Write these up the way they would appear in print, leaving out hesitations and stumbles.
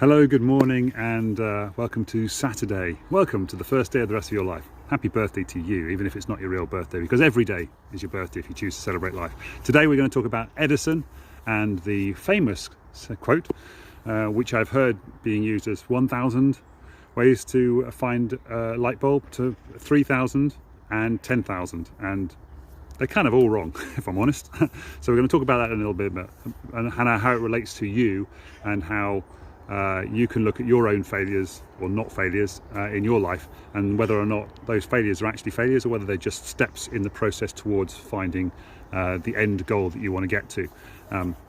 Hello, good morning, and welcome to Saturday. Welcome to the first day of the rest of your life. Happy birthday to you, even if it's not your real birthday, because every day is your birthday if you choose to celebrate life. Today we're going to talk about Edison and the famous quote, which I've heard being used as 1,000 ways to find a light bulb to 3,000 and 10,000. And they're kind of all wrong, if I'm honest. So we're going to talk about that in a little bit, and how it relates to you, and how you can look at your own failures or not failures in your life, and whether or not those failures are actually failures or whether they're just steps in the process towards finding the end goal that you want to get to,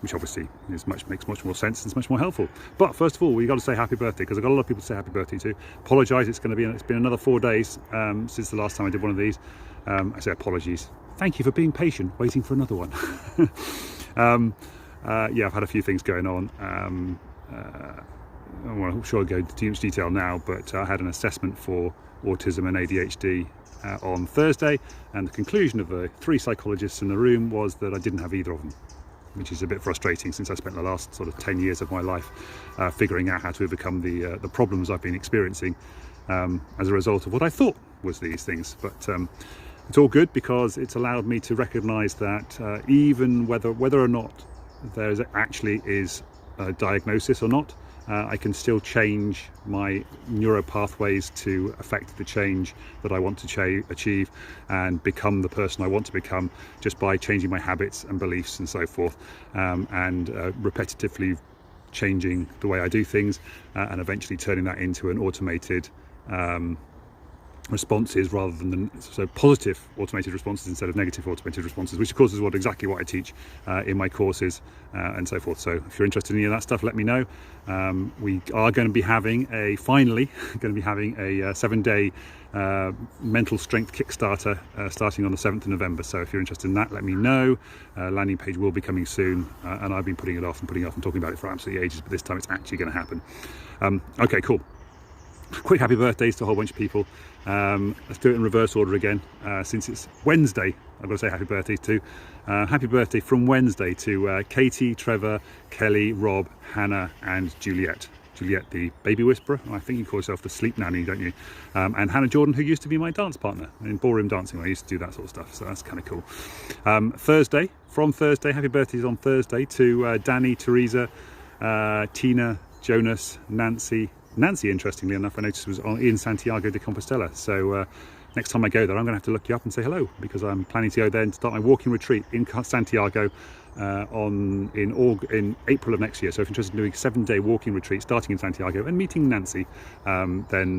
which obviously makes much more sense and is much more helpful. But first of all, we've got to say happy birthday, because I've got a lot of people to say happy birthday to. Apologise, it's been another 4 days since the last time I did one of these. I say apologies. Thank you for being patient, waiting for another one. Yeah, I've had a few things going on. I'm sure I'll go into too much detail now, but I had an assessment for autism and ADHD on Thursday, and the conclusion of the 3 psychologists in the room was that I didn't have either of them, which is a bit frustrating, since I spent the last sort of 10 years of my life figuring out how to overcome the problems I've been experiencing as a result of what I thought was these things. But it's all good, because it's allowed me to recognise that even whether or not there actually is a diagnosis or not, I can still change my neuro pathways to affect the change that I want to achieve and become the person I want to become, just by changing my habits and beliefs and so forth, and repetitively changing the way I do things, and eventually turning that into an automated responses, rather than positive automated responses instead of negative automated responses, which of course is exactly what I teach in my courses and so forth. So if you're interested in any of that stuff, let me know. We are going to be having a 7-day mental strength Kickstarter starting on the 7th of November. So if you're interested in that, let me know. Landing page will be coming soon, and I've been putting it off and talking about it for absolutely ages, but this time it's actually going to happen. Okay, cool. Quick happy birthdays to a whole bunch of people. Let's do it in reverse order again, since it's Wednesday. I've got to say happy birthday to happy birthday from Wednesday to Katie, Trevor, Kelly, Rob, Hannah and Juliet. Juliet, the baby whisperer. I think you call yourself the sleep nanny, don't you? And Hannah Jordan, who used to be my dance partner in ballroom dancing. I used to do that sort of stuff, so that's kind of cool. From Thursday, happy birthdays on Thursday to Danny, Theresa, Tina, Jonas, Nancy, interestingly enough, I noticed was in Santiago de Compostela. So next time I go there, I'm going to have to look you up and say hello, because I'm planning to go there and start my walking retreat in Santiago in April of next year. So if you're interested in doing a 7-day walking retreat starting in Santiago and meeting Nancy, then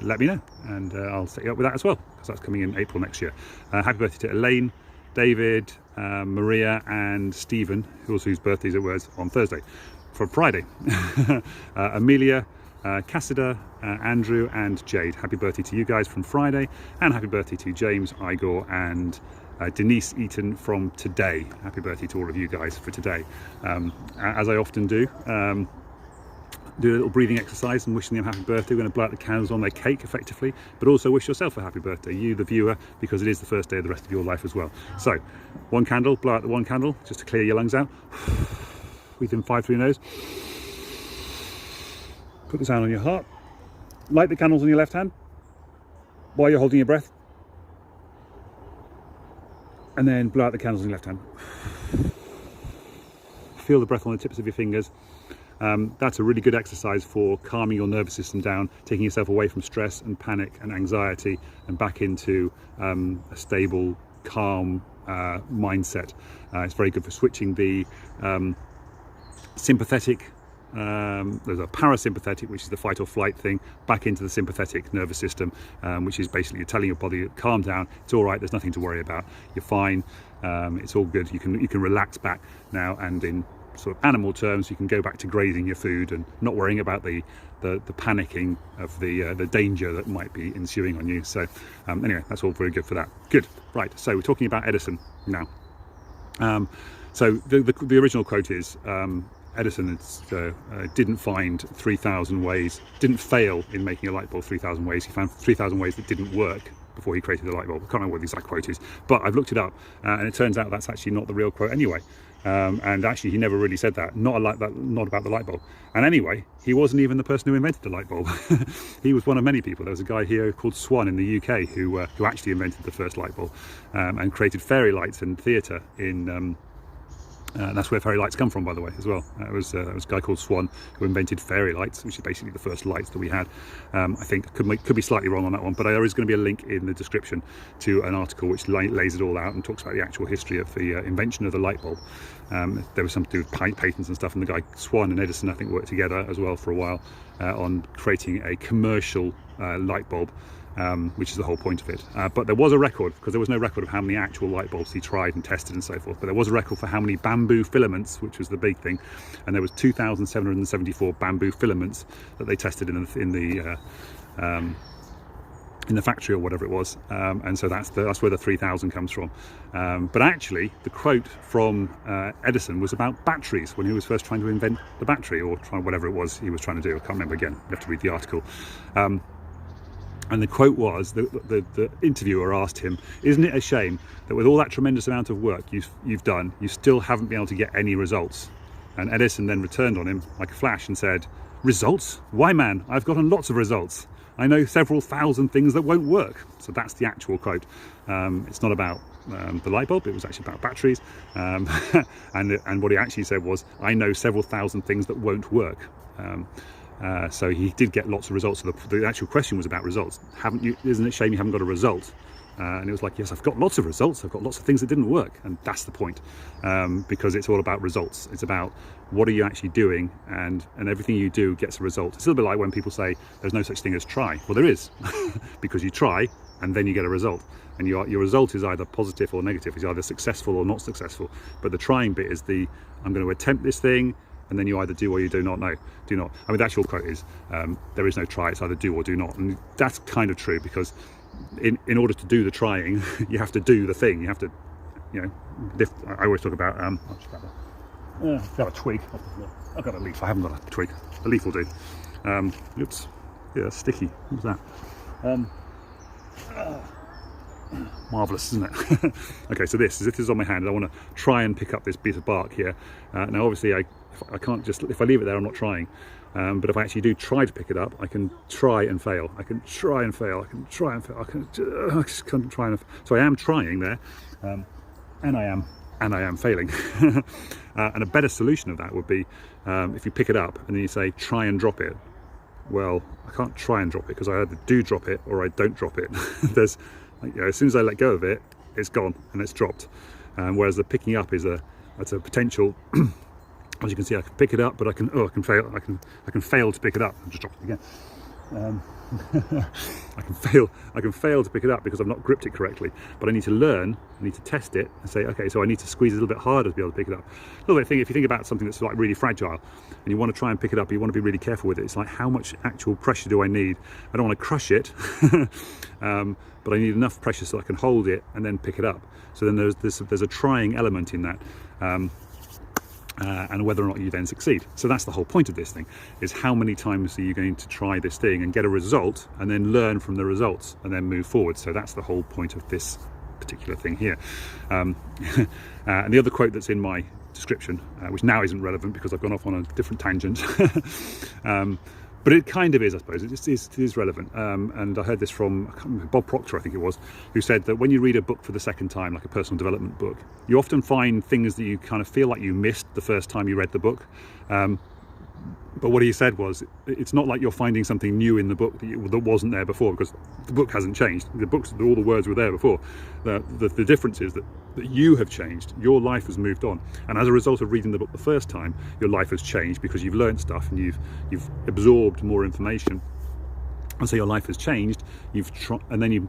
let me know, and I'll set you up with that as well, because that's coming in April next year. Happy birthday to Elaine, David, Maria and Stephen, whose birthdays it was on Thursday. From Friday, Amelia, Cassida, Andrew and Jade. Happy birthday to you guys from Friday, and happy birthday to James, Igor and Denise Eaton from today. Happy birthday to all of you guys for today. As I often do a little breathing exercise and wishing them happy birthday. We're going to blow out the candles on their cake effectively, but also wish yourself a happy birthday, you the viewer, because it is the first day of the rest of your life as well. So one candle, blow out the one candle just to clear your lungs out. Breathe in 5 through your nose. Put the hand on your heart. Light the candles on your left hand while you're holding your breath. And then blow out the candles on your left hand. Feel the breath on the tips of your fingers. That's a really good exercise for calming your nervous system down, taking yourself away from stress and panic and anxiety and back into a stable, calm mindset. It's very good for switching the sympathetic, there's a parasympathetic, which is the fight or flight thing, back into the sympathetic nervous system, which is basically telling your body, calm down, it's all right, there's nothing to worry about, you're fine, it's all good, you can relax back now, and in sort of animal terms, you can go back to grazing your food and not worrying about the panicking of the danger that might be ensuing on you. So anyway, that's all very good for that. Good. Right, so we're talking about Edison now. So the original quote is Edison didn't find 3,000 ways, didn't fail in making a light bulb 3,000 ways. He found 3,000 ways that didn't work before he created the light bulb. I can't remember what the exact quote is, but I've looked it up and it turns out that's actually not the real quote anyway. And actually, he never really said that. Not about the light bulb. And anyway, he wasn't even the person who invented the light bulb. He was one of many people. There was a guy here called Swan in the UK who actually invented the first light bulb and created fairy lights in theatre in. That's where fairy lights come from, by the way, as well. It was a guy called Swan who invented fairy lights, which is basically the first lights that we had. I think could be slightly wrong on that one, but there is going to be a link in the description to an article which lays it all out and talks about the actual history of the invention of the light bulb. There was something to do with patents and stuff, and the guy Swan and Edison, I think, worked together as well for a while on creating a commercial light bulb. Which is the whole point of it. But there was a record, because there was no record of how many actual light bulbs he tried and tested and so forth, but there was a record for how many bamboo filaments, which was the big thing, and there was 2,774 bamboo filaments that they tested in the factory or whatever it was, and so that's where the 3,000 comes from. But actually, the quote from Edison was about batteries, when he was first trying to invent the battery, or whatever it was he was trying to do. I can't remember again, you have to read the article. And the quote was, the interviewer asked him, "Isn't it a shame that with all that tremendous amount of work you've done, you still haven't been able to get any results?" And Edison then returned on him like a flash and said, "Results? Why, man, I've gotten lots of results. I know several thousand things that won't work." So that's the actual quote. It's not about the light bulb, it was actually about batteries. And what he actually said was, "I know several thousand things that won't work." So he did get lots of results. So the actual question was about results. Isn't it a shame you haven't got a result? And it was like, yes, I've got lots of results. I've got lots of things that didn't work. And that's the point, because it's all about results. It's about what are you actually doing, and everything you do gets a result. It's a little bit like when people say there's no such thing as try. Well, there is, because you try and then you get a result. And your result is either positive or negative. It's either successful or not successful. But the trying bit is I'm going to attempt this thing, and then you either do or you do not. I mean, the actual quote is, there is no try, it's either do or do not. And that's kind of true, because in order to do the trying, you have to do the thing. You have to, lift. I always talk about, I've got a twig. I've got a leaf, I haven't got a twig. A leaf will do. Oops, yeah, that's sticky. What's that? Marvellous, isn't it? Okay, so as if this is on my hand, I want to try and pick up this bit of bark here. Now obviously I can't just, if I leave it there, I'm not trying. But if I actually do try to pick it up, I can try and fail. I can try and fail. I can try and fail. I just can't try and fail. So I am trying there, and I am failing. And a better solution of that would be if you pick it up and then you say try and drop it. Well, I can't try and drop it, because I either do drop it or I don't drop it. There's, as soon as I let go of it, it's gone and it's dropped. Whereas the picking up is a potential. As you can see, I can pick it up, but I can fail. I can fail to pick it up. I just dropped it again. I can fail to pick it up because I've not gripped it correctly. But I need to learn. I need to test it and say, okay, so I need to squeeze it a little bit harder to be able to pick it up. A little bit if you think about something that's like really fragile, and you want to try and pick it up, you want to be really careful with it. It's like, how much actual pressure do I need? I don't want to crush it, but I need enough pressure so I can hold it and then pick it up. So then there's a trying element in that. And whether or not you then succeed. So that's the whole point of this thing, is how many times are you going to try this thing and get a result and then learn from the results and then move forward. So that's the whole point of this particular thing here. And the other quote that's in my description, which now isn't relevant because I've gone off on a different tangent, but it kind of is, I suppose. It is relevant. And I heard this from, I can't remember, Bob Proctor, I think it was, who said that when you read a book for the second time, like a personal development book, you often find things that you kind of feel like you missed the first time you read the book. But what he said was, it's not like you're finding something new in the book that wasn't there before, because the book hasn't changed. All the words were there before. The difference is that you have changed. Your life has moved on, and as a result of reading the book the first time, your life has changed because you've learned stuff and you've absorbed more information. And so your life has changed. And then you've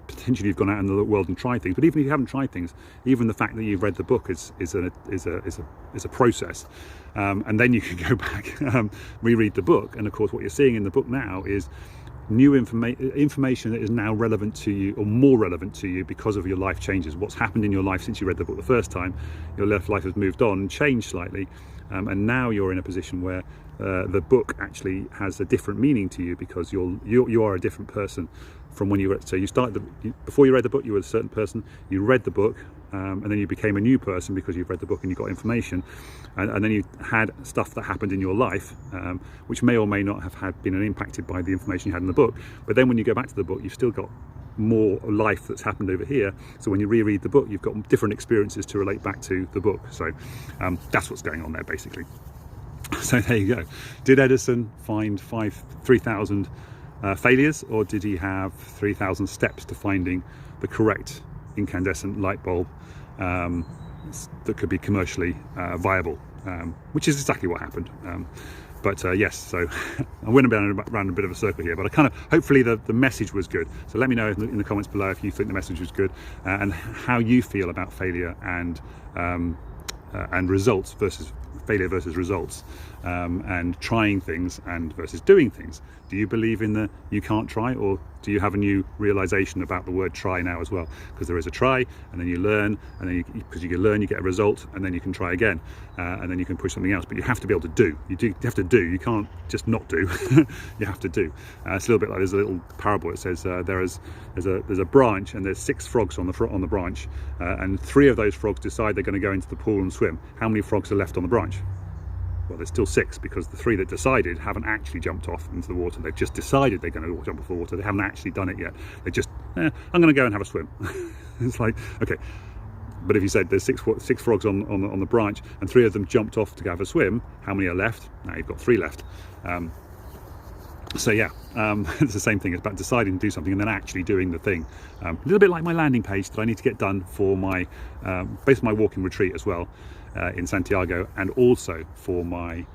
gone out in the world and tried things. But even if you haven't tried things, even the fact that you've read the book is a process. And then you can go back, reread the book. And of course, what you're seeing in the book now is new information that is now relevant to you, or more relevant to you, because of your life changes. What's happened in your life since you read the book the first time? Your life has moved on and changed slightly. And now you're in a position where the book actually has a different meaning to you, because you are a different person from when you read. So before you read the book, you were a certain person. You read the book, and then you became a new person because you've read the book and you got information, and then you had stuff that happened in your life, which may or may not have been impacted by the information you had in the book. But then when you go back to the book, you've still got more life that's happened over here, so when you reread the book, you've got different experiences to relate back to the book. So that's what's going on there, basically. So there you go. Did Edison find 3,000 failures, or did he have 3,000 steps to finding the correct incandescent light bulb that could be commercially viable, which is exactly what happened. But yes, so I went around a bit of a circle here, but I kind of, hopefully the message was good. So let me know in the comments below if you think the message was good, and how you feel about failure and results versus failure versus results, and trying things and versus doing things. Do you believe in the you can't try, or do you have a new realization about the word try now as well? Because there is a try, and then you learn, and then because you can learn, you get a result, and then you can try again, and then you can push something else. But you have to be able to do. You have to do. You can't just not do. You have to do. It's a little bit like, there's a little parable. It says there's a branch, and there's 6 frogs on the branch, and 3 of those frogs decide they're going to go into the pool and swim. How many frogs are left on the branch? Well, there's still 6, because the 3 that decided haven't actually jumped off into the water. They've just decided they're going to jump off the water. They haven't actually done it yet. They just, I'm going to go and have a swim. It's like, okay. But if you said there's 6 frogs on the branch, and 3 of them jumped off to go have a swim, how many are left? Now you've got 3 left. So yeah, it's the same thing. It's about deciding to do something and then actually doing the thing. A little bit like my landing page that I need to get done for my based on my walking retreat as well, in Santiago, and also for my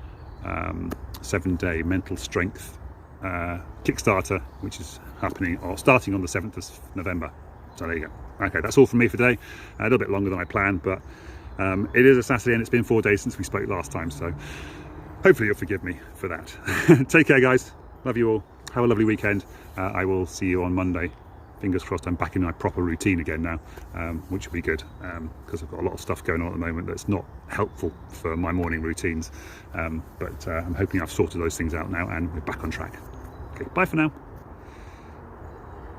7-day mental strength Kickstarter, which is happening or starting on the 7th of November. So there you go. Okay, that's all from me for today. A little bit longer than I planned, but it is a Saturday and it's been 4 days since we spoke last time, so hopefully you'll forgive me for that. Take care, guys. Love you all. Have a lovely weekend. I will see you on Monday. Fingers crossed I'm back in my proper routine again now, which will be good, because I've got a lot of stuff going on at the moment that's not helpful for my morning routines. But I'm hoping I've sorted those things out now and we're back on track. Okay, bye for now.